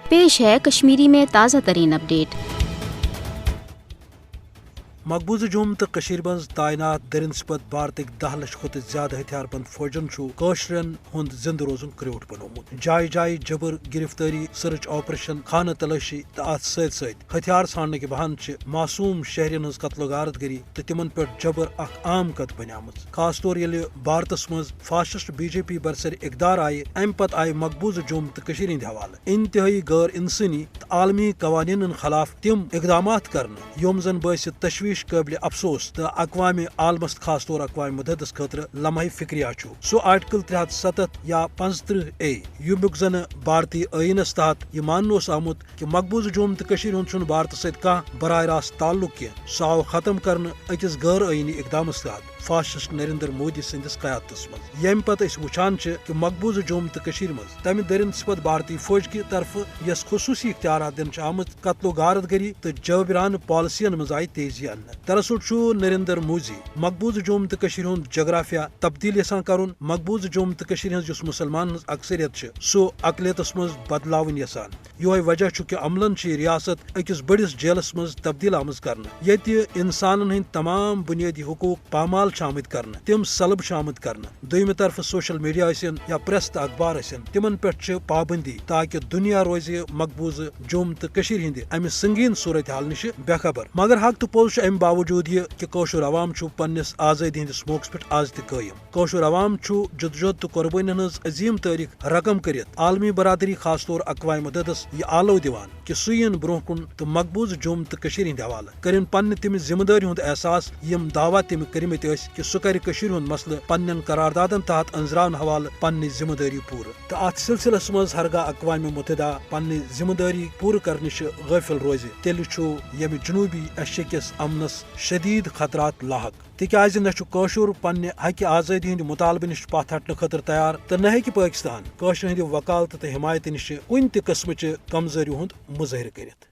پیش ہے کشمیری میں تازہ ترین اپڈیٹ۔ مقبوضہ جوم تو مز تعینات درنسبت بھارتک 10 لچھ کھت زیادہ ہتھیار بند فوجن کوشرن ہند زندہ روزن کریوٹ بنومت۔ جائے جائے جبر، گرفتاری، سرچ آپریشن، خانہ تلاشی تو ات ست ہتھیار ژھانڈنے کے بہانہ معصوم شہرین ہز قتل و غارت گری تو تمن پہ جبر اخ عام کت بنیام، خاص طور یل بھارتس مز فاشسٹ بی جے پی برسر اقدار آئے، ام پتہ آئے مقبوضہ جوم تو ہند حوالہ انتہائی غیر انسانی تو عالمی قوانین خلاف تم اقدامات کرنے یوم زن باعث تشویش قابل افسوس تو اقوام عالمس خاص طور اقوام متحدہ خاطر لمحہ فکریہ سو آرٹیکل 370 یا 35A یومیک زن بھارتی آئینس تحت یہ ماننا آمت کہ مقبوضہ جوم تو ہند بھارت ست براہ راست تعلق کی سہ آو ختم کرنے اکس غیر آئینی اقدامس تحت فاشسٹ نریندر مودی سندس قیادتس مز، یم پتہ وچھان کہ مقبوضہ جوم تو مز تمہ درنسبت بھارتی فوج کی طرف یس خصوصی اختیارات دن آمت قتل و غارت گری تو جابرانہ پالسین مز آئی تیزی ان۔ دراصل نریندر مودی مقبوضہ جوم تو ہند جغرافیہ تبدیل یسان کرن، مقبوضہ جوم تو ہز مسلمان ہز اکثریت سو اقلیتس مز بدلاون یسان۔ یہ وجہ کہ عملن ریاست اکس بڑس جیلس مز تبدیل آمز کرنے یت انسانن ہند تمام بنیادی حقوق پامال آمت کرنے، تم سلب آمت کرنے۔ دویمہ طرف سوشل میڈیا یا پریس تو اخبار تمن پہ پابندی تاکہ دنیا روز مقبوضہ جوم تو ہند امہ سنگین صورتحال نش بے خبر۔ مگر حق تو پوز ام باوجود یہ کہ کوشر عوام پنس آزادی ہندس موقعس پہ آز تہ قائم۔ کوشر عوام جدوجہد تو قربانی ہز عظیم تاریخ رقم کرت عالمی برادری خاص طور اقوام متحدس یہ آلو دیوان کہ سین برہ کن تو مقبوضہ جوم تو ہند حوالہ کرن پنہ تم ذمہ داری ہند احساس یم دعویٰ تم کرمت کہ سہ کر ہند مسئلہ پنن قراردادن تحت انزراون حوالہ پنہ ذمہ داری پور تو ات سلسلس مز ہرگاہ اقوام متحدہ پنہ ذمہ داری پور کرنش غافل روز تیل یم جنوبی ایشیا کس امنس شدید خطرات لاحق، تکیاز نہ کوشر پنہ حق آزادی ہند مطالبہ نش پتھ ہٹنے خاطر تیار تو نہ ہیکہ پاکستان کوشر ہند وکالت تو حمایت نش کن تہ قسم کمزوری ہند مظاہرہ کرت۔